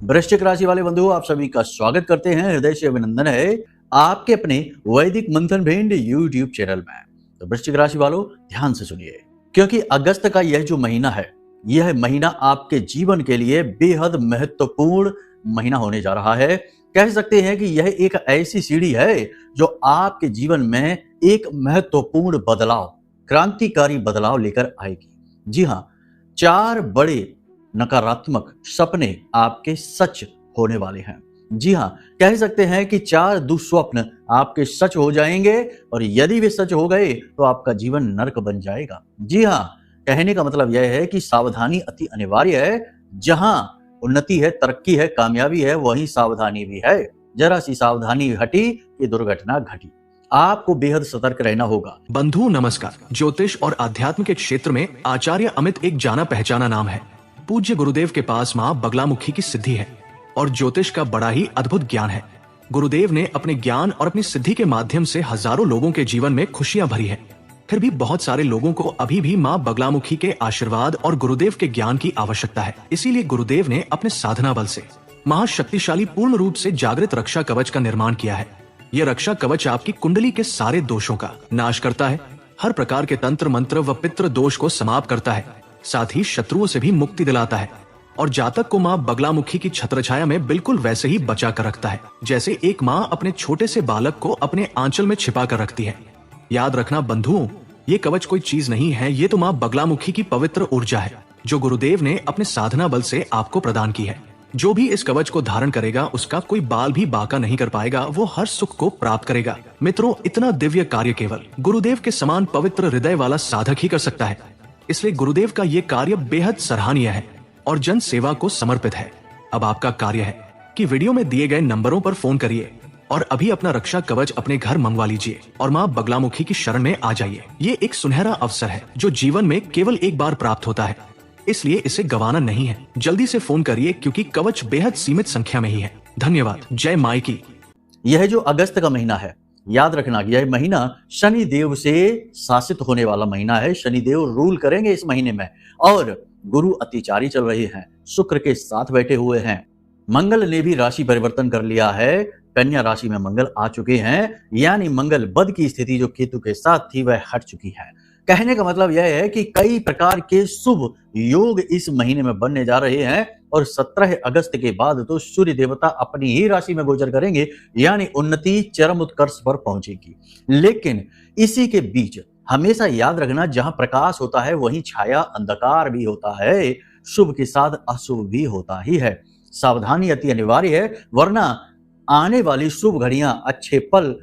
वृश्चिक राशि वाले बंधुओं, आप सभी का स्वागत करते हैं। हृदय से अभिनंदन है आपके अपने वैदिक मंथन भेंड यूट्यूब चैनल में। तो वृश्चिक राशि वालों, ध्यान से सुनिए, क्योंकि अगस्त का यह जो महीना है, यह महीना आपके जीवन के लिए बेहद महत्वपूर्ण महीना होने जा रहा है। कह सकते हैं कि यह एक ऐसी सीढ़ी है जो आपके जीवन में एक महत्वपूर्ण बदलाव, क्रांतिकारी बदलाव लेकर आएगी। जी हाँ, 4 बड़े नकारात्मक सपने आपके सच होने वाले हैं। जी हाँ, कह सकते हैं कि 4 दुस्वप्न आपके सच हो जाएंगे और यदि वे सच हो गए तो आपका जीवन नर्क बन जाएगा। जी हाँ, कहने का मतलब यह है कि सावधानी अति अनिवार्य है। जहां उन्नति है, तरक्की है, कामयाबी है, वहीं सावधानी भी है। जरा सी सावधानी हटी कि दुर्घटना घटी। आपको बेहद सतर्क रहना होगा। बंधु नमस्कार। ज्योतिष और आध्यात्म के क्षेत्र में आचार्य अमित एक जाना पहचाना नाम है। पूज्य गुरुदेव के पास माँ बगलामुखी की सिद्धि है और ज्योतिष का बड़ा ही अद्भुत ज्ञान है। गुरुदेव ने अपने ज्ञान और अपनी सिद्धि के माध्यम से हजारों लोगों के जीवन में खुशियां भरी है। फिर भी बहुत सारे लोगों को अभी भी माँ बगलामुखी के आशीर्वाद और गुरुदेव के ज्ञान की आवश्यकता है। इसीलिए गुरुदेव ने अपने साधना बल से महाशक्तिशाली पूर्ण रूप से जागृत रक्षा कवच का निर्माण किया है। यह रक्षा कवच आपकी कुंडली के सारे दोषों का नाश करता है, हर प्रकार के तंत्र मंत्र व पितृ दोष को समाप्त करता है, साथ ही शत्रुओं से भी मुक्ति दिलाता है और जातक को माँ बगलामुखी की छत्रछाया में बिल्कुल वैसे ही बचा कर रखता है जैसे एक माँ अपने छोटे से बालक को अपने आंचल में छिपा कर रखती है। याद रखना बंधुओं, ये कवच कोई चीज नहीं है, ये तो माँ बगलामुखी की पवित्र ऊर्जा है जो गुरुदेव ने अपने साधना बल से आपको प्रदान की है। जो भी इस कवच को धारण करेगा उसका कोई बाल भी बाका नहीं कर पाएगा, वो हर सुख को प्राप्त करेगा। मित्रों, इतना दिव्य कार्य केवल गुरुदेव के समान पवित्र हृदय वाला साधक ही कर सकता है। इसलिए गुरुदेव का ये कार्य बेहद सराहनीय है और जन सेवा को समर्पित है। अब आपका कार्य है कि वीडियो में दिए गए नंबरों पर फोन करिए और अभी अपना रक्षा कवच अपने घर मंगवा लीजिए और माँ बगलामुखी की शरण में आ जाइए। ये एक सुनहरा अवसर है जो जीवन में केवल एक बार प्राप्त होता है, इसलिए इसे गंवाना नहीं है। जल्दी से फोन करिए क्योंकि कवच बेहद सीमित संख्या में ही है। धन्यवाद। जय माई की। यह जो अगस्त का महीना है, याद रखना कि यह महीना शनि देव से शासित होने वाला महीना है। शनि देव रूल करेंगे इस महीने में और गुरु अतिचारी चल रहे हैं, शुक्र के साथ बैठे हुए हैं। मंगल ने भी राशि परिवर्तन कर लिया है, कन्या राशि में मंगल आ चुके हैं, यानी मंगल बद की स्थिति जो केतु के साथ थी वह हट चुकी है। कहने का मतलब यह है कि कई प्रकार के शुभ योग इस महीने में बनने जा रहे हैं और 17 अगस्त के बाद तो सूर्य देवता अपनी ही राशि में गोचर करेंगे, यानी उन्नति चरम उत्कर्ष पर पहुंचेगी। लेकिन इसी के बीच हमेशा याद रखना, जहां प्रकाश होता है वहीं छाया अंधकार भी होता है, शुभ के साथ अशुभ भी होता ही है। सावधानी अति अनिवार्य है, वरना आने वाली शुभ घड़ियां, अच्छे पल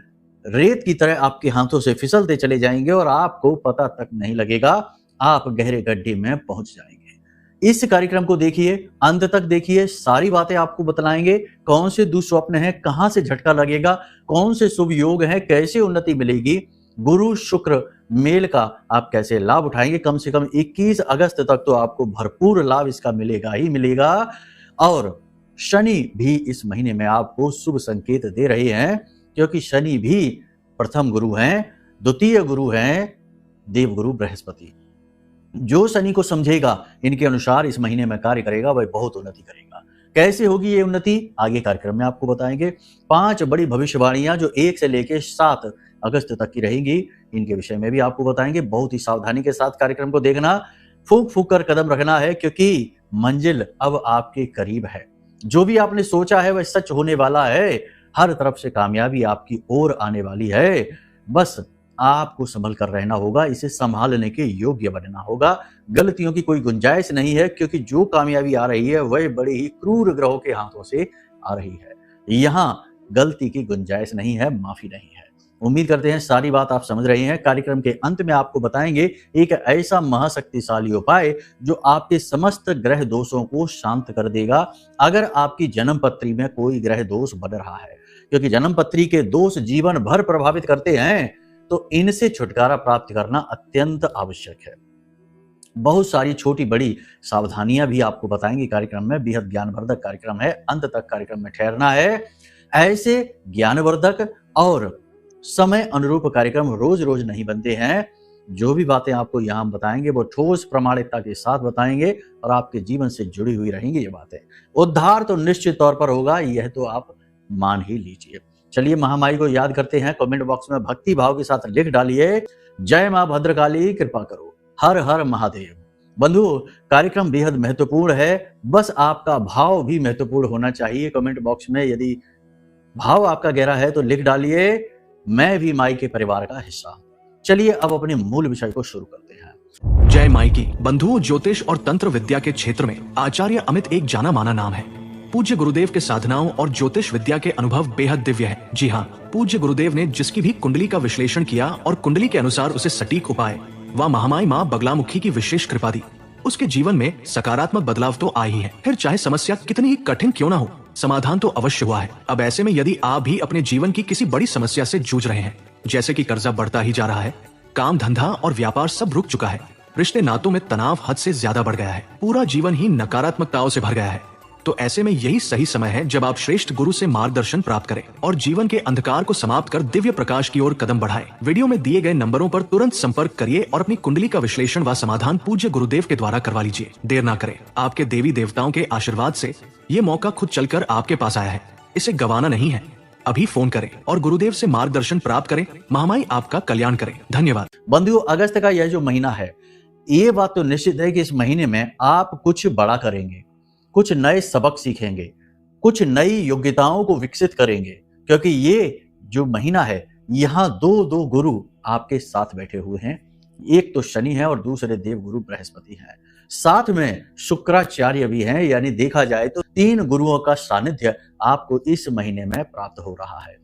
रेत की तरह आपके हाथों से फिसलते चले जाएंगे और आपको पता तक नहीं लगेगा, आप गहरे गड्ढे में पहुंच जाएंगे। इस कार्यक्रम को देखिए, अंत तक देखिए, सारी बातें आपको बतलाएंगे। कौन से दुस्वप्न हैं, कहां से झटका लगेगा, कौन से शुभ योग हैं, कैसे उन्नति मिलेगी, गुरु शुक्र मेल का आप कैसे लाभ उठाएंगे। कम से कम 21 अगस्त तक तो आपको भरपूर लाभ इसका मिलेगा ही मिलेगा। और शनि भी इस महीने में आपको शुभ संकेत दे रहे हैं, क्योंकि शनि भी प्रथम गुरु हैं, द्वितीय गुरु हैं देवगुरु बृहस्पति। जो शनि को समझेगा, इनके अनुसार इस महीने में कार्य करेगा, वह बहुत उन्नति करेगा। कैसे होगी ये उन्नति, आगे कार्यक्रम में आपको बताएंगे। 5 बड़ी भविष्यवाणियां जो 1 से लेकर 7 अगस्त तक की रहेंगी, इनके विषय में भी आपको बताएंगे। बहुत ही सावधानी के साथ कार्यक्रम को देखना, फूंक फूंक कर कदम रखना है, क्योंकि मंजिल अब आपके करीब है। जो भी आपने सोचा है वह सच होने वाला है। हर तरफ से कामयाबी आपकी ओर आने वाली है। बस आपको संभल कर रहना होगा, इसे संभालने के योग्य बनना होगा। गलतियों की कोई गुंजाइश नहीं है, क्योंकि जो कामयाबी आ रही है वह बड़े ही क्रूर ग्रहों के हाथों से आ रही है। यहाँ गलती की गुंजाइश नहीं है, माफी नहीं है। उम्मीद करते हैं सारी बात आप समझ रहे हैं। कार्यक्रम के अंत में आपको बताएंगे एक ऐसा महाशक्तिशाली उपाय जो आपके समस्त ग्रह दोषों को शांत कर देगा। अगर आपकी जन्म पत्री में कोई ग्रह दोष बन रहा है, क्योंकि जन्म पत्री के दोष जीवन भर प्रभावित करते हैं, तो इनसे छुटकारा प्राप्त करना अत्यंत आवश्यक है। बहुत सारी छोटी बड़ी सावधानियां भी आपको बताएंगे कार्यक्रम में। बेहद ज्ञानवर्धक कार्यक्रम है, अंत तक कार्यक्रम में ठहरना है। ऐसे ज्ञानवर्धक और समय अनुरूप कार्यक्रम रोज रोज नहीं बनते हैं। जो भी बातें आपको यहाँ हम बताएंगे वो ठोस प्रामाणिकता के साथ बताएंगे और आपके जीवन से जुड़ी हुई रहेंगी ये बातें। उद्धार तो निश्चित तौर पर होगा, यह तो आप मान ही लीजिए। चलिए महामाई को याद करते हैं। कमेंट बॉक्स में भक्ति भाव के साथ लिख डालिए, जय मां भद्रकाली कृपा करो, हर हर महादेव। बंधु, कार्यक्रम बेहद महत्वपूर्ण है, बस आपका भाव भी महत्वपूर्ण होना चाहिए। कमेंट बॉक्स में यदि भाव आपका गहरा है तो लिख डालिए, मैं भी माई के परिवार का हिस्सा हूं। चलिए अब अपने मूल विषय को शुरू करते हैं। जय माई की। बंधुओं, ज्योतिष और तंत्र विद्या के क्षेत्र में आचार्य अमित एक जाना माना नाम है। पूज्य गुरुदेव के साधनाओं और ज्योतिष विद्या के अनुभव बेहद दिव्य है। जी हाँ, पूज्य गुरुदेव ने जिसकी भी कुंडली का विश्लेषण किया और कुंडली के अनुसार उसे सटीक उपाय व महामाई माँ बगलामुखी की विशेष कृपा दी, उसके जीवन में सकारात्मक बदलाव तो आ ही है। फिर चाहे समस्या कितनी ही कठिन क्यों ना हो, समाधान तो अवश्य हुआ है। अब ऐसे में यदि आप भी अपने जीवन की किसी बड़ी समस्या से जूझ रहे हैं, जैसे कि कर्जा बढ़ता ही जा रहा है, काम धंधा और व्यापार सब रुक चुका है, रिश्ते नातों में तनाव हद से ज्यादा बढ़ गया है, पूरा जीवन ही नकारात्मकताओं से भर गया है, तो ऐसे में यही सही समय है जब आप श्रेष्ठ गुरु से मार्गदर्शन प्राप्त करें और जीवन के अंधकार को समाप्त कर दिव्य प्रकाश की ओर कदम बढ़ाएं। वीडियो में दिए गए नंबरों पर तुरंत संपर्क करिए और अपनी कुंडली का विश्लेषण व समाधान पूज्य गुरुदेव के द्वारा करवा लीजिए। देर ना करें, आपके देवी देवताओं के आशीर्वाद से ये मौका खुद चलकर आपके पास आया है, इसे गंवाना नहीं है। अभी फोन करें और गुरुदेव से मार्गदर्शन प्राप्त करें। महामाई आपका कल्याण करें। धन्यवाद। बंधुओं, अगस्त का यह जो महीना है, ये बात तो निश्चित है कि इस महीने में आप कुछ बड़ा करेंगे, कुछ नए सबक सीखेंगे, कुछ नई योग्यताओं को विकसित करेंगे, क्योंकि ये जो महीना है यहाँ दो गुरु आपके साथ बैठे हुए हैं। एक तो शनि है और दूसरे देव गुरु बृहस्पति हैं, साथ में शुक्राचार्य भी हैं। यानी देखा जाए तो 3 गुरुओं का सानिध्य आपको इस महीने में प्राप्त हो रहा है।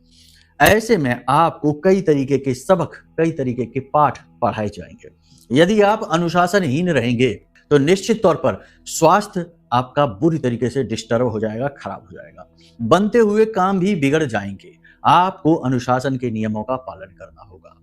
ऐसे में आपको कई तरीके के सबक, कई तरीके के पाठ पढ़ाए जाएंगे। यदि आप अनुशासनहीन रहेंगे तो निश्चित तौर पर स्वास्थ्य आपका बुरी तरीके से डिस्टर्ब हो जाएगा, खराब हो जाएगा, बनते हुए काम भी बिगड़ जाएंगे। आपको अनुशासन के नियमों का पालन करना होगा।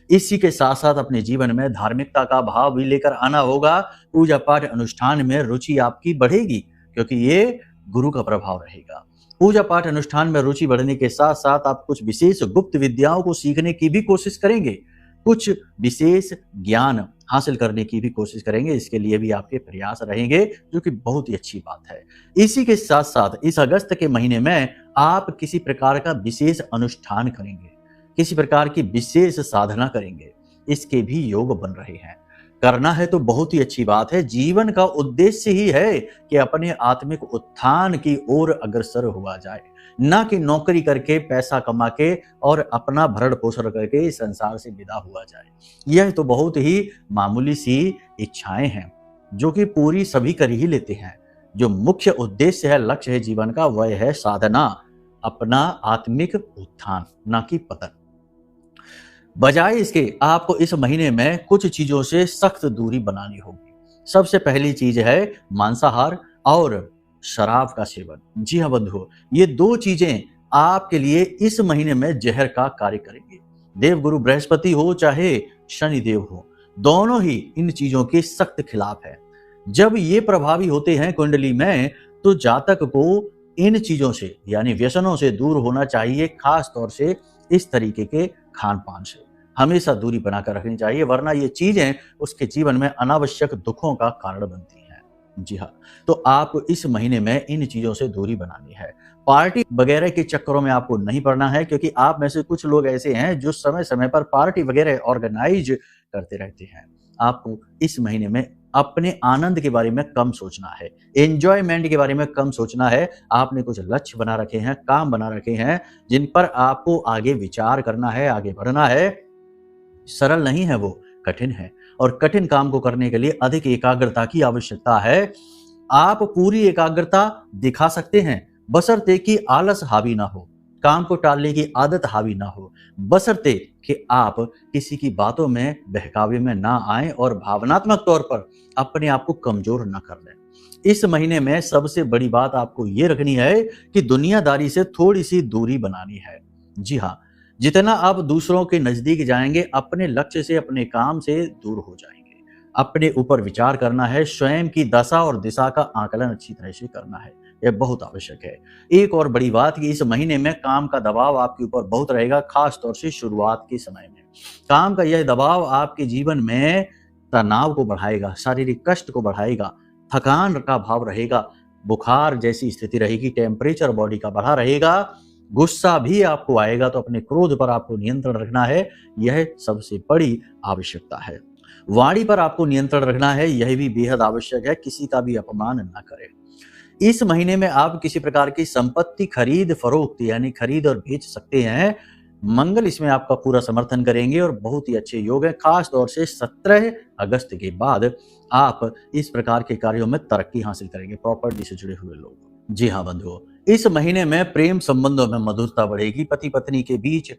इसी के साथ साथ अपने जीवन में धार्मिकता का भाव भी लेकर आना होगा। पूजा पाठ अनुष्ठान में रुचि आपकी बढ़ेगी, क्योंकि ये गुरु का प्रभाव रहेगा। पूजा पाठ अनुष्ठान में रुचि बढ़ने के साथ साथ आप कुछ विशेष गुप्त विद्याओं को सीखने की भी कोशिश करेंगे, कुछ विशेष ज्ञान हासिल करने की भी कोशिश करेंगे। इसके लिए भी आपके प्रयास रहेंगे, जो कि बहुत ही अच्छी बात है। इसी के साथ साथ इस अगस्त के महीने में आप किसी प्रकार का विशेष अनुष्ठान करेंगे, किसी प्रकार की विशेष साधना करेंगे, इसके भी योग बन रहे हैं। करना है तो बहुत ही अच्छी बात है। जीवन का उद्देश्य ही है कि अपने आत्मिक उत्थान की ओर अग्रसर हुआ जाए, ना कि नौकरी करके पैसा कमा के और अपना भरण पोषण करके इस संसार से विदा हुआ जाए। यह तो बहुत ही मामूली सी इच्छाएं हैं, जो कि पूरी सभी कर ही लेते हैं। जो मुख्य उद्देश्य है, लक्ष्य है जीवन का, वह है साधना, अपना आत्मिक उत्थान, ना कि पतन। बजाय इसके आपको इस महीने में कुछ चीजों से सख्त दूरी बनानी होगी। सबसे पहली चीज है मांसाहार और शराब का सेवन। जी हाँ बंधुओं, ये 2 चीजें आपके लिए इस महीने में जहर का कार्य करेंगे। देवगुरु बृहस्पति हो चाहे शनि देव हो, दोनों ही इन चीजों के सख्त खिलाफ है। जब ये प्रभावी होते हैं कुंडली में, तो जातक को इन चीजों से यानी व्यसनों से दूर होना चाहिए। खास तौर से इस तरीके के खान पान से हमेशा दूरी बनाकर रखनी चाहिए, वरना ये चीजें उसके जीवन में अनावश्यक दुखों का कारण बनती हैं। जी हाँ, तो आपको इस महीने में इन चीजों से दूरी बनानी है। पार्टी वगैरह के चक्करों में आपको नहीं पड़ना है, क्योंकि आप में से कुछ लोग ऐसे हैं जो समय समय पर पार्टी वगैरह ऑर्गेनाइज करते रहते हैं। आपको इस महीने में अपने आनंद के बारे में कम सोचना है, एंजॉयमेंट के बारे में कम सोचना है। आपने कुछ लक्ष्य बना रखे हैं, काम बना रखे हैं, जिन पर आपको आगे विचार करना है, आगे बढ़ना है। सरल नहीं है वो, कठिन है, और कठिन काम को करने के लिए अधिक एकाग्रता की आवश्यकता है। आप पूरी एकाग्रता दिखा सकते हैं, बशर्ते कि आलस हावी ना हो, काम को टालने की आदत हावी ना हो, बशर्ते कि आप किसी की बातों में बहकावे में ना आए और भावनात्मक तौर पर अपने आप को कमजोर ना कर लें। इस महीने में सबसे बड़ी बात आपको ये रखनी है कि दुनियादारी से थोड़ी सी दूरी बनानी है। जी हाँ, जितना आप दूसरों के नजदीक जाएंगे, अपने लक्ष्य से, अपने काम से दूर हो जाएंगे। अपने ऊपर विचार करना है, स्वयं की दशा और दिशा का आकलन अच्छी तरह से करना है। यह बहुत आवश्यक है। एक और बड़ी बात कि इस महीने में काम का दबाव आपके ऊपर बहुत रहेगा, खास तौर से शुरुआत के समय में। काम का यह दबाव आपके जीवन में तनाव को बढ़ाएगा, शारीरिक कष्ट को बढ़ाएगा, थकान का भाव रहेगा, बुखार जैसी स्थिति रहेगी, टेम्परेचर बॉडी का बढ़ा रहेगा, गुस्सा भी आपको आएगा। तो अपने क्रोध पर आपको नियंत्रण रखना है, यह सबसे बड़ी आवश्यकता है। वाणी पर आपको नियंत्रण रखना है, यह भी बेहद आवश्यक है। किसी का भी अपमान न करें। इस महीने में आप किसी प्रकार की संपत्ति खरीद फरोख्त यानी खरीद और बेच सकते हैं। मंगल इसमें आपका पूरा समर्थन करेंगे और बहुत ही अच्छे योग है। खास तौर से 17 अगस्त के बाद आप इस प्रकार के कार्यों में तरक्की हासिल करेंगे, प्रॉपर्टी से जुड़े हुए लोग। जी हाँ बंधुओं, इस महीने में प्रेम संबंधों में मधुरता बढ़ेगी, पति पत्नी के बीच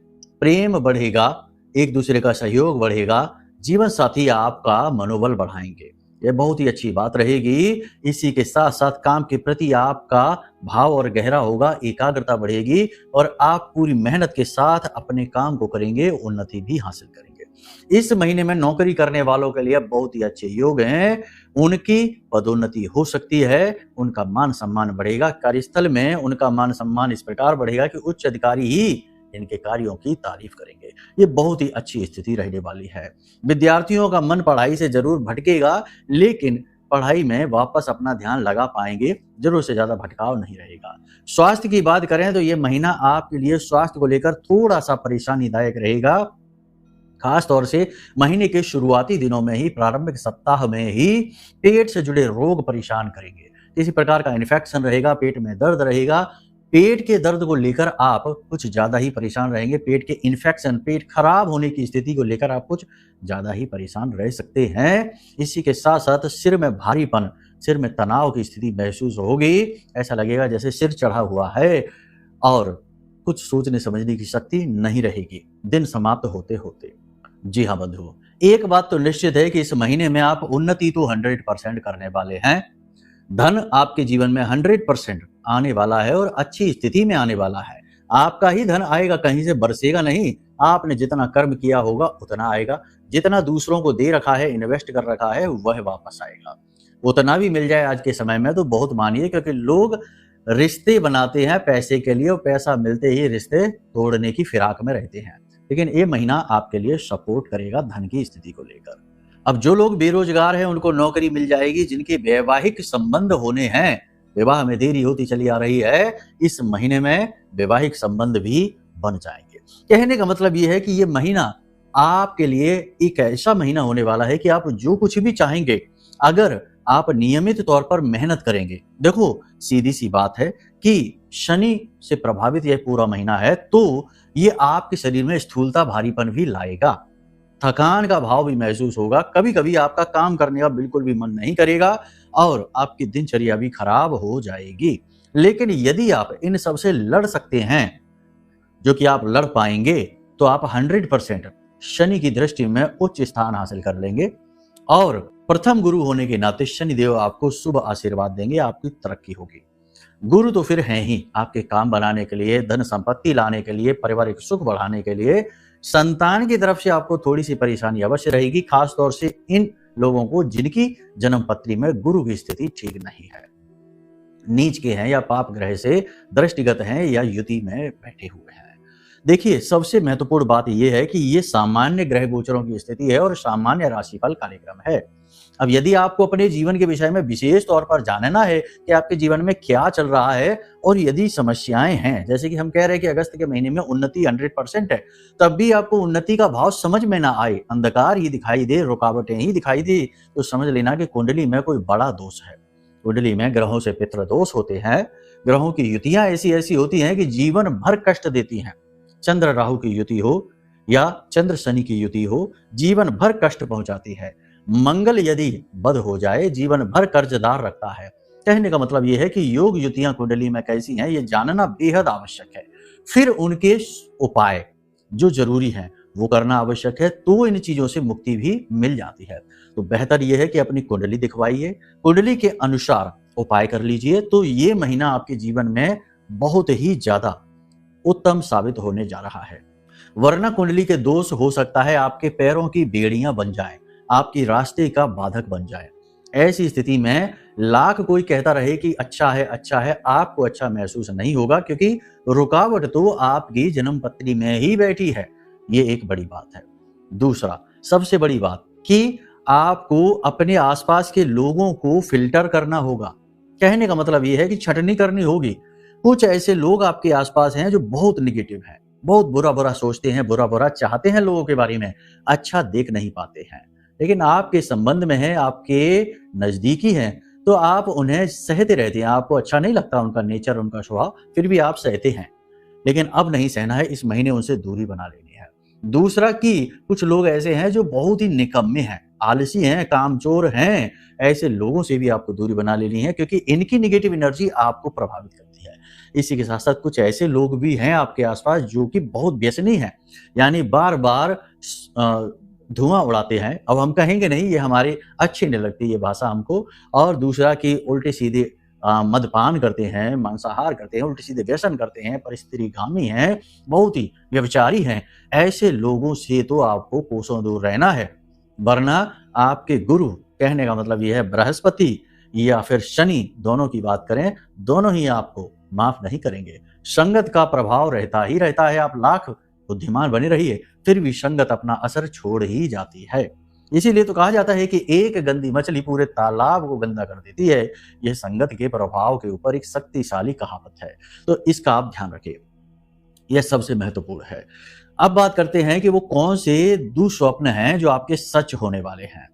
प्रेम बढ़ेगा, एक दूसरे का सहयोग बढ़ेगा, जीवन साथी आपका मनोबल बढ़ाएंगे। यह बहुत ही अच्छी बात रहेगी। इसी के साथ साथ काम के प्रति आपका भाव और गहरा होगा, एकाग्रता बढ़ेगी और आप पूरी मेहनत के साथ अपने काम को करेंगे, उन्नति भी हासिल करेंगे। इस महीने में नौकरी करने वालों के लिए बहुत ही अच्छे योग हैं। उनकी पदोन्नति हो सकती है, उनका मान सम्मान बढ़ेगा, कार्यस्थल में उनका मान सम्मान इस प्रकार बढ़ेगा कि उच्च अधिकारी ही इनके कार्यों की तारीफ करेंगे। ये बहुत ही अच्छी स्थिति रहने वाली है। विद्यार्थियों का मन पढ़ाई से जरूर भटकेगा, लेकिन पढ़ाई में वापस अपना ध्यान लगा पाएंगे, जरूर से ज्यादा भटकाव नहीं रहेगा। स्वास्थ्य की बात करें तो ये महीना आपके लिए स्वास्थ्य को लेकर थोड़ा सा परेशानीदायक रहेगा। खास तौर से महीने के शुरुआती दिनों में ही, प्रारंभिक सप्ताह में ही पेट से जुड़े रोग परेशान करेंगे। किसी प्रकार का इन्फेक्शन रहेगा, पेट में दर्द रहेगा। पेट के दर्द को लेकर आप कुछ ज्यादा ही परेशान रहेंगे। पेट के इन्फेक्शन, पेट खराब होने की स्थिति को लेकर आप कुछ ज्यादा ही परेशान रह सकते हैं। इसी के साथ साथ सिर में भारीपन, सिर में तनाव की स्थिति महसूस होगी। ऐसा लगेगा जैसे सिर चढ़ा हुआ है और कुछ सोचने समझने की शक्ति नहीं रहेगी दिन समाप्त होते होते। जी हाँ बंधुओं, एक बात तो निश्चित है कि इस महीने में आप उन्नति तो 100% करने वाले हैं। धन आपके जीवन में 100% आने वाला है और अच्छी स्थिति में आने वाला है। आपका ही धन आएगा, कहीं से बरसेगा नहीं। आपने जितना कर्म किया होगा उतना आएगा। जितना दूसरों को दे रखा है, इन्वेस्ट कर रखा है, वह वापस आएगा। उतना भी मिल जाए आज के समय में तो बहुत मानिए, क्योंकि लोग रिश्ते बनाते हैं पैसे के लिए और पैसा मिलते ही रिश्ते तोड़ने की फिराक में रहते हैं। लेकिन ये महीना आपके लिए सपोर्ट करेगा धन की स्थिति को लेकर। अब जो लोग बेरोजगार हैं उनको नौकरी मिल जाएगी। जिनके वैवाहिक संबंध होने हैं, विवाह में देरी होती चली आ रही है, इस महीने में वैवाहिक संबंध भी बन जाएंगे। कहने का मतलब ये है कि ये महीना आपके लिए एक ऐसा महीना होने वाला है कि आप जो कुछ भी चाहेंगे, अगर आप नियमित तौर पर मेहनत करेंगे। देखो सीधी सी बात है कि शनि से प्रभावित यह पूरा महीना है, तो ये आपके शरीर में स्थूलता, भारीपन भी लाएगा, थकान का भाव भी महसूस होगा। कभी कभी आपका काम करने का बिल्कुल भी मन नहीं करेगा और आपकी दिनचर्या भी खराब हो जाएगी। लेकिन यदि आप इन सब से लड़ सकते हैं, जो कि आप लड़ पाएंगे, तो आप 100% शनि की दृष्टि में उच्च स्थान हासिल कर लेंगे और प्रथम गुरु होने के नाते शनिदेव आपको शुभ आशीर्वाद देंगे, आपकी तरक्की होगी। गुरु तो फिर हैं ही आपके काम बनाने के लिए, धन संपत्ति लाने के लिए, पारिवारिक सुख बढ़ाने के लिए। संतान की तरफ से आपको थोड़ी सी परेशानी अवश्य रहेगी, खास तौर से इन लोगों को जिनकी जन्म पत्री में गुरु की स्थिति ठीक नहीं है, नीच के हैं या पाप ग्रह से दृष्टिगत हैं या युति में बैठे हुए हैं। देखिए सबसे महत्वपूर्ण बात यह है कि ये सामान्य ग्रह गोचरों की स्थिति है और सामान्य राशिफल कार्यक्रम है। अब यदि आपको अपने जीवन के विषय में विशेष तौर पर जानना है कि आपके जीवन में क्या चल रहा है और यदि समस्याएं हैं, जैसे कि हम कह रहे हैं कि अगस्त के महीने में उन्नति 100% है, तब भी आपको उन्नति का भाव समझ में ना आए, अंधकार ही दिखाई दे, रुकावटें ही दिखाई दे, तो समझ लेना कि कुंडली में कोई बड़ा दोष है। कुंडली में ग्रहों से पितृ दोष होते हैं। ग्रहों की युतियां ऐसी ऐसी होती हैं कि जीवन भर कष्ट देती हैं। चंद्र राहु की युति हो या चंद्र शनि की युति हो, जीवन भर कष्ट पहुंचाती है। मंगल यदि बद हो जाए, जीवन भर कर्जदार रखता है। कहने का मतलब यह है कि योग युतियां कुंडली में कैसी हैं, ये जानना बेहद आवश्यक है। फिर उनके उपाय जो जरूरी हैं वो करना आवश्यक है, तो इन चीजों से मुक्ति भी मिल जाती है। तो बेहतर यह है कि अपनी कुंडली दिखवाइए, कुंडली के अनुसार उपाय कर लीजिए, तो ये महीना आपके जीवन में बहुत ही ज्यादा उत्तम साबित होने जा रहा है। वरना कुंडली के दोष हो सकता है आपके पैरों की बेड़ियां बन जाएं, आपकी रास्ते का बाधक बन जाए। ऐसी स्थिति में लाख कोई कहता रहे कि अच्छा है, आपको अच्छा महसूस नहीं होगा, क्योंकि रुकावट तो आपकी जन्म पत्री में ही बैठी है। ये एक बड़ी बात है। दूसरा, सबसे बड़ी बात कि आपको अपने आसपास के लोगों को फिल्टर करना होगा। कहने का मतलब ये है कि छटनी करनी होगी। कुछ ऐसे लोग आपके आसपास हैं जो बहुत नेगेटिव हैं, बहुत बुरा-बुरा सोचते हैं, बुरा-बुरा चाहते हैं लोगों के बारे में, अच्छा देख नहीं पाते हैं। लेकिन आपके संबंध में हैं, आपके नज़दीकी हैं, तो आप उन्हें सहते रहते हैं। आपको अच्छा नहीं लगता उनका नेचर, उनका स्वभाव, फिर भी आप सहते हैं। लेकिन अब नहीं सहना है, इस महीने उनसे दूरी बना लेनी है। दूसरा कि कुछ लोग ऐसे हैं जो बहुत ही निकम्मे हैं, आलसी हैं, कामचोर हैं, ऐसे लोगों से भी आपको दूरी बना लेनी है, क्योंकि इनकी नेगेटिव एनर्जी आपको प्रभावित करती है। इसी के साथ-साथ कुछ ऐसे लोग भी हैं आपके आस-पास जो कि बहुत व्यसनी हैं, यानी बार-बार धुआँ उड़ाते हैं। अब हम कहेंगे नहीं, ये हमारे अच्छी नहीं लगती ये भाषा हमको। और दूसरा कि उल्टे-सीधे मदपान करते हैं, मांसाहार करते हैं, उल्टे-सीधे व्यसन करते हैं, परिस्त्रीगामी हैं, बहुत ही व्यभिचारी हैं। ऐसे लोगों से तो आपको कोसों दूर रहना है, वरना आपके गुरु, कहने का मतलब ये है बृहस्पति या फिर शनि, दोनों की बात करें, दोनों ही आपको माफ नहीं करेंगे। संगत का प्रभाव रहता ही रहता है, आप लाख बुद्धिमान बने रहिए, फिर भी संगत अपना असर छोड़ ही जाती है। इसीलिए तो कहा जाता है कि एक गंदी मछली पूरे तालाब को गंदा कर देती है। यह संगत के प्रभाव के ऊपर एक शक्तिशाली कहावत है, तो इसका आप ध्यान रखिए, यह सबसे महत्वपूर्ण है। अब बात करते हैं कि वो कौन से दुःस्वप्न हैं जो आपके सच होने वाले हैं।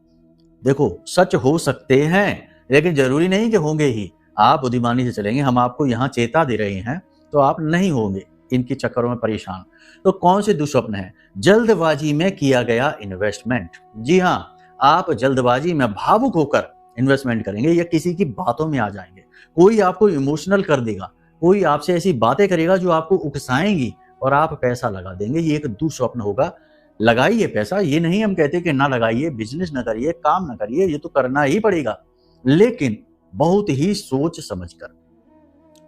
देखो, सच हो सकते हैं, लेकिन जरूरी नहीं कि होंगे ही। आप बुद्धिमानी से चलेंगे, हम आपको यहाँ चेता दे रहे हैं, तो आप नहीं होंगे इनके चक्करों में परेशान। तो कौन से दुःस्वप्न हैं? जल्दबाजी में किया गया इन्वेस्टमेंट। जी हाँ, आप जल्दबाजी में भावुक होकर इन्वेस्टमेंट करेंगे या किसी की बातों में आ जाएंगे। कोई आपको इमोशनल कर देगा, कोई आपसे ऐसी बातें करेगा जो आपको उकसाएंगी और आप पैसा लगा देंगे। ये एक दुःस्वप्न होगा। लगाइए पैसा, ये नहीं हम कहते कि ना लगाइए, बिजनेस ना करिए, काम ना करिए, ये तो करना ही पड़ेगा, लेकिन बहुत ही सोच समझकर।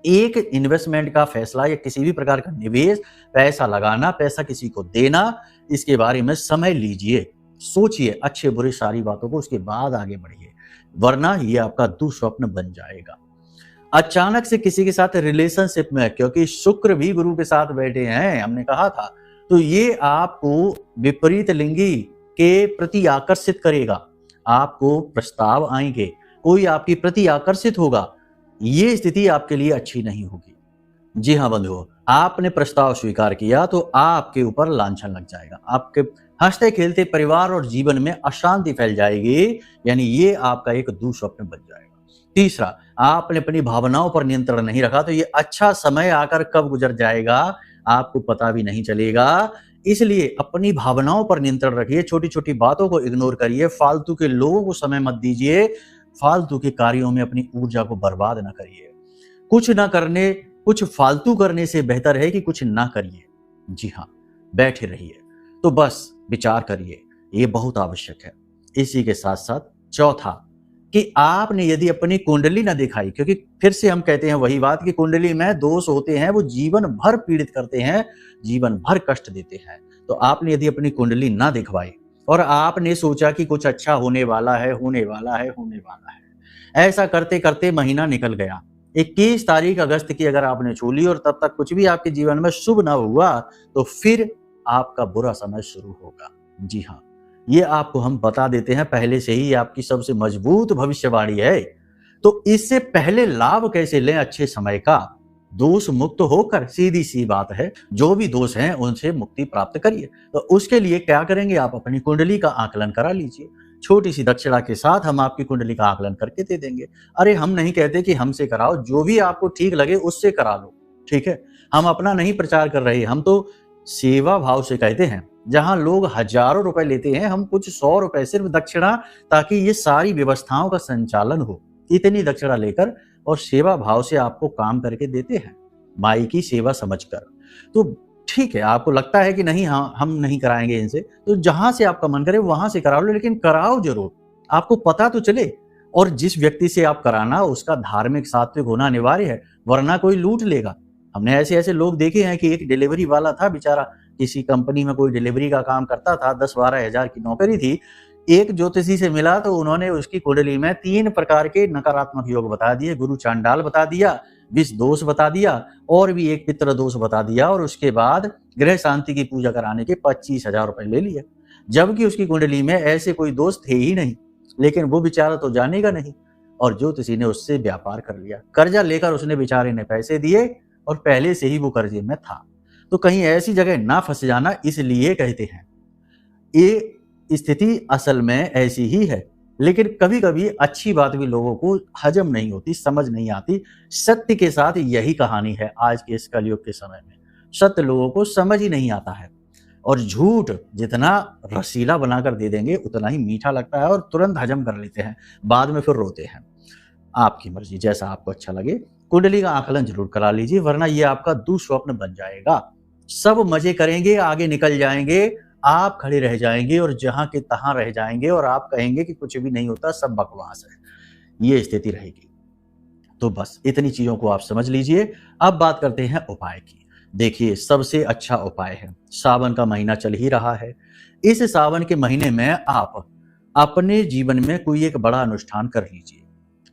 एक इन्वेस्टमेंट का फैसला या किसी भी प्रकार का निवेश, पैसा लगाना, पैसा किसी को देना, इसके बारे में समय लीजिए, सोचिए अच्छे बुरे सारी बातों को, उसके बाद आगे बढ़िए, वरना ये आपका दुःस्वप्न बन जाएगा। अचानक से किसी के साथ रिलेशनशिप में, क्योंकि शुक्र भी गुरु के साथ बैठे हैं, हमने कहा था, तो ये आपको विपरीत लिंगी के प्रति आकर्षित करेगा। आपको प्रस्ताव आएंगे, कोई आपके प्रति आकर्षित होगा, ये स्थिति आपके लिए अच्छी नहीं होगी। जी हाँ बंधुओं, आपने प्रस्ताव स्वीकार किया तो आपके ऊपर लांछन लग जाएगा, आपके हंसते खेलते परिवार और जीवन में अशांति फैल जाएगी, यानी ये आपका एक दुःस्वप्न बन जाएगा। तीसरा, आपने अपनी भावनाओं पर नियंत्रण नहीं रखा, तो ये अच्छा समय आकर कब गुजर जाएगा आपको पता भी नहीं चलेगा। इसलिए अपनी भावनाओं पर नियंत्रण रखिए, छोटी छोटी बातों को इग्नोर करिए, फालतू के लोगों को समय मत दीजिए, फालतू के कार्यों में अपनी ऊर्जा को बर्बाद ना करिए। कुछ फालतू करने से बेहतर है कि कुछ ना करिए। जी हाँ, बैठे रहिए। तो बस विचार करिए, ये बहुत आवश्यक है। इसी के साथ साथ चौथा, कि आपने यदि अपनी कुंडली ना दिखाई, क्योंकि फिर से हम कहते हैं वही बात कि कुंडली में दोष होते हैं, वो जीवन भर पीड़ित करते हैं, जीवन भर कष्ट देते हैं। तो आपने यदि अपनी कुंडली ना दिखवाई और आपने सोचा कि कुछ अच्छा होने वाला है, ऐसा करते करते महीना निकल गया। 21 तारीख अगस्त की अगर आपने छू ली और तब तक कुछ भी आपके जीवन में शुभ ना हुआ, तो फिर आपका बुरा समय शुरू होगा। जी हाँ, ये आपको हम बता देते हैं पहले से ही, आपकी सबसे मजबूत भविष्यवाणी है। तो इससे पहले लाभ कैसे लें अच्छे समय का? दोष मुक्त होकर, सीधी सी बात है, जो भी दोष हैं उनसे मुक्ति प्राप्त करिए। तो उसके लिए क्या करेंगे, आप अपनी कुंडली का आकलन करा लीजिए। छोटी सी दक्षिणा के साथ हम आपकी कुंडली का आकलन करके दे देंगे। अरे हम नहीं कहते कि हमसे कराओ, जो भी आपको ठीक लगे उससे करा लो, ठीक है। हम अपना नहीं प्रचार कर रहे, हम तो सेवा भाव से कहते हैं। जहां लोग हजारों रुपए लेते हैं, हम कुछ 100 रुपए सिर्फ दक्षिणा, ताकि ये सारी व्यवस्थाओं का संचालन हो, इतनी दक्षिणा लेकर और सेवा भाव से आपको काम करके देते हैं, माई की सेवा समझकर। तो ठीक है, आपको लगता है कि नहीं, हाँ हम नहीं कराएंगे इनसे, तो जहां से आपका मन करे वहां से करा लो, लेकिन कराओ जरूर, आपको पता तो चले। और जिस व्यक्ति से आप कराना, उसका धार्मिक सात्विक होना अनिवार्य है, वरना कोई लूट लेगा। हमने ऐसे ऐसे लोग देखे हैं कि एक डिलीवरी वाला था बेचारा, किसी कंपनी में कोई डिलीवरी का काम करता था, 10-12 हजार की नौकरी थी, एक ज्योतिषी से मिला तो उन्होंने उसकी कुंडली में 3 प्रकार के नकारात्मक योग बता दिए, गुरु चांडाल बता दिया, विष दोष बता दिया और भी एक पितृ दोष बता दिया, और उसके बाद ग्रह शांति की पूजा कराने के 25,000 रुपए ले लिए, जबकि उसकी कुंडली में ऐसे कोई दोष थे ही नहीं। लेकिन वो बेचारा तो जानेगा नहीं, और ज्योतिषी ने उससे व्यापार कर लिया। कर्जा लेकर उसने बेचारे ने पैसे दिए और पहले से ही वो कर्जे में था। तो कहीं ऐसी जगह ना फंस जाना, इसलिए कहते हैं ये स्थिति असल में ऐसी ही है। लेकिन कभी कभी अच्छी बात भी लोगों को हजम नहीं होती, समझ नहीं आती। सत्य के साथ यही कहानी है आज के इस कलयुग के समय में। सत्य लोगों को समझ ही नहीं आता है, और झूठ जितना रसीला बनाकर दे देंगे उतना ही मीठा लगता है और तुरंत हजम कर लेते हैं, बाद में फिर रोते हैं। आपकी मर्जी, जैसा आपको अच्छा लगे। कुंडली का आकलन जरूर करा लीजिए, वरना ये आपका दुस्वप्न बन जाएगा। सब मजे करेंगे, आगे निकल जाएंगे, आप खड़े रह जाएंगे और जहां के तहां रह जाएंगे, और आप कहेंगे कि कुछ भी नहीं होता, सब बकवास है। ये स्थिति रहेगी। तो बस इतनी चीजों को आप समझ लीजिए। अब बात करते हैं उपाय की। देखिए, सबसे अच्छा उपाय है, सावन का महीना चल ही रहा है। इस सावन के महीने में आप अपने जीवन में कोई एक बड़ा अनुष्ठान कर लीजिए,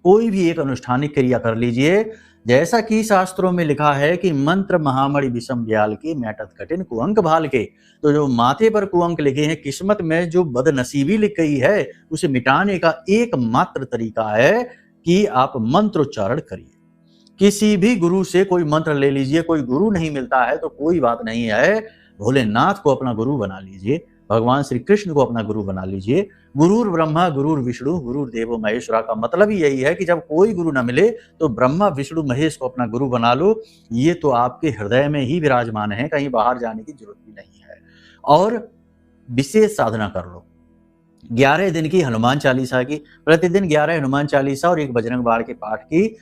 कोई भी एक अनुष्ठानिक क्रिया कर लीजिए। जैसा कि शास्त्रों में लिखा है कि मंत्र महामणि विषम ब्याल के मैटत कठिन कुअंक भाल के। तो जो माथे पर कुअंक लिखे हैं, किस्मत में जो बदनसीबी लिख गई है, उसे मिटाने का एकमात्र तरीका है कि आप मंत्रोच्चारण करिए। किसी भी गुरु से कोई मंत्र ले लीजिए। कोई गुरु नहीं मिलता है तो कोई बात नहीं है, भोलेनाथ को अपना गुरु बना लीजिए, भगवान श्री कृष्ण को अपना गुरु बना लीजिए। गुरुर ब्रह्मा गुरुर विष्णु गुरुर देवो महेश्वरा का मतलब ही यही है कि जब कोई गुरु न मिले तो ब्रह्मा विष्णु महेश को अपना गुरु बना लो। ये तो आपके हृदय में ही विराजमान है, कहीं बाहर जाने की जरूरत भी नहीं है। और विशेष साधना कर लो। 11 दिन की हनुमान चालीसा की, प्रतिदिन 11 हनुमान चालीसा और 1 बजरंग बाण के पाठ की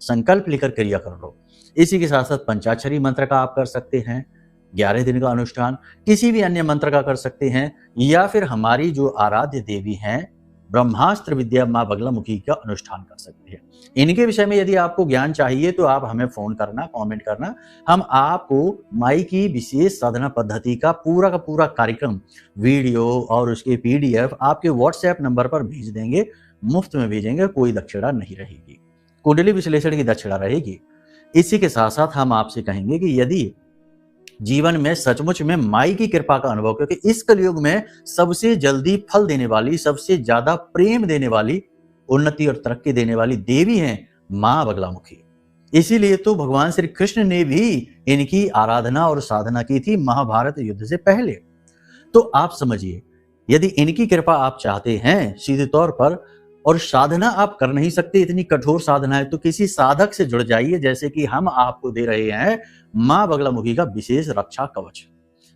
संकल्प लेकर क्रिया कर लो। इसी के साथ साथ पंचाक्षरी मंत्र का आप कर सकते हैं, 11 दिन का अनुष्ठान। किसी भी अन्य मंत्र का कर सकते हैं, या फिर हमारी जो आराध्य देवी हैं ब्रह्मास्त्र विद्या माँ बगलामुखी का अनुष्ठान कर सकते हैं। इनके विषय में यदि आपको ज्ञान चाहिए तो आप हमें फोन करना, कमेंट करना। हम आपको माई की विशेष साधना पद्धति का पूरा कार्यक्रम, वीडियो और उसके PDF आपके WhatsApp नंबर पर भेज देंगे। मुफ्त में भेजेंगे, कोई दक्षिणा नहीं रहेगी। कुंडली विश्लेषण की दक्षिणा रहेगी। इसी के साथ साथ हम आपसे कहेंगे कि यदि जीवन में सचमुच में माई की कृपा का अनुभव, क्योंकि इस कलयुग में सबसे जल्दी फल देने वाली, सबसे ज्यादा प्रेम देने वाली, उन्नति और तरक्की देने वाली देवी हैं मां बगलामुखी। इसीलिए तो भगवान श्री कृष्ण ने भी इनकी आराधना और साधना की थी महाभारत युद्ध से पहले। तो आप समझिए, यदि इनकी कृपा आप चाहते हैं सीधे तौर पर, और साधना आप कर नहीं सकते, इतनी कठोर साधना है, तो किसी साधक से जुड़ जाइए, जैसे कि हम आपको दे रहे हैं मां बगलामुखी का विशेष रक्षा कवच।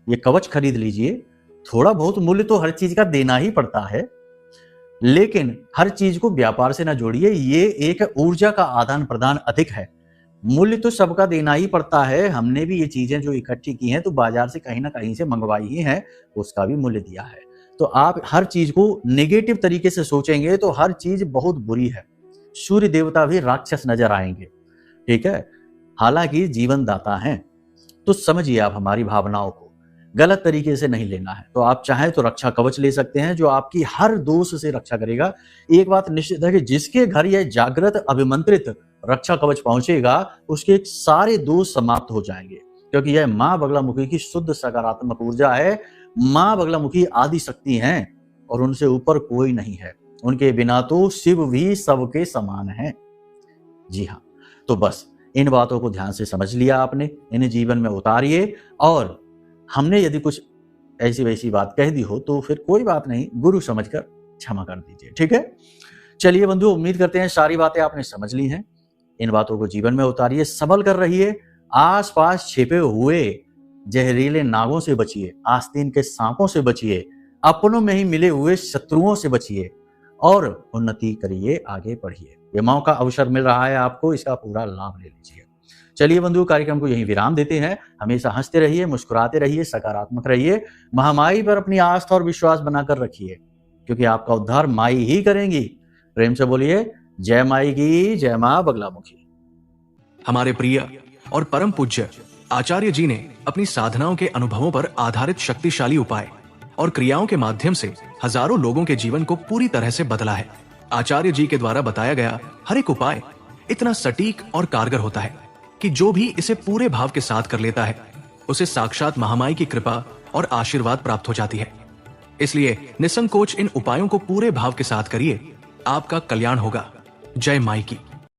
ये कवच खरीद लीजिए। थोड़ा बहुत मूल्य तो हर चीज का देना ही पड़ता है, लेकिन हर चीज को व्यापार से ना जोड़िए। ये एक ऊर्जा का आदान प्रदान अधिक है। मूल्य तो सबका देना ही पड़ता है। हमने भी ये चीजें जो इकट्ठी की हैं तो बाजार से कहीं ना कहीं से मंगवाई ही है, उसका भी मूल्य दिया है। तो आप हर चीज को नेगेटिव तरीके से सोचेंगे तो हर चीज बहुत बुरी है। सूर्य देवता भी राक्षस नजर आएंगे, ठीक है, हालांकि जीवन दाता हैं। तो समझिए आप हमारी भावनाओं को गलत तरीके से नहीं लेना है। तो आप चाहें तो रक्षा कवच ले सकते हैं, जो आपकी हर दोष से रक्षा करेगा। एक बात निश्चित है कि जिसके घर यह जागृत अभिमंत्रित रक्षा कवच पहुंचेगा, उसके सारे दोष समाप्त हो जाएंगे, क्योंकि यह मां बगलामुखी की शुद्ध सकारात्मक ऊर्जा है। मां बगलामुखी आदि शक्ति हैं और उनसे ऊपर कोई नहीं है। उनके बिना तो शिव भी सबके समान है। जी हाँ, तो बस इन बातों को ध्यान से समझ लिया आपने, इन्हें जीवन में उतारिए। और हमने यदि कुछ ऐसी वैसी बात कह दी हो तो फिर कोई बात नहीं, गुरु समझकर क्षमा कर दीजिए, ठीक है। चलिए बंधु, उम्मीद करते हैं सारी बातें आपने समझ ली हैं। इन बातों को जीवन में उतारिए, सबल कर रहिए। आसपास छिपे हुए जहरीले नागों से बचिए, आस्तीन के सांपों से बचिए, अपनों में ही मिले हुए शत्रुओं से बचिए और उन्नति करिए, आगे बढ़िए। ये मौका अवसर मिल रहा है आपको, इसका पूरा लाभ ले लीजिए। चलिए बंधु, कार्यक्रम को यहीं विराम देते हैं। हमेशा हंसते रहिए, मुस्कुराते रहिए, सकारात्मक रहिए। महामाई पर अपनी आस्था और विश्वास बनाकर रखिए, क्योंकि आपका उद्धार माई ही करेंगी। प्रेम से बोलिए जय माई की, जय मां बगलामुखी। हमारे प्रिय और परम पूज्य आचार्य जी ने अपनी साधनाओं के अनुभवों पर आधारित शक्तिशाली उपाय और क्रियाओं के माध्यम से हजारों लोगों के जीवन को पूरी तरह से बदला है। आचार्य जी के द्वारा बताया गया हर एक उपाय इतना सटीक और कारगर होता है कि जो भी इसे पूरे भाव के साथ कर लेता है उसे साक्षात महामाई की कृपा और आशीर्वाद प्राप्त हो जाती है। इसलिए निसंकोच इन उपायों को पूरे भाव के साथ करिए, आपका कल्याण होगा। जय माई की।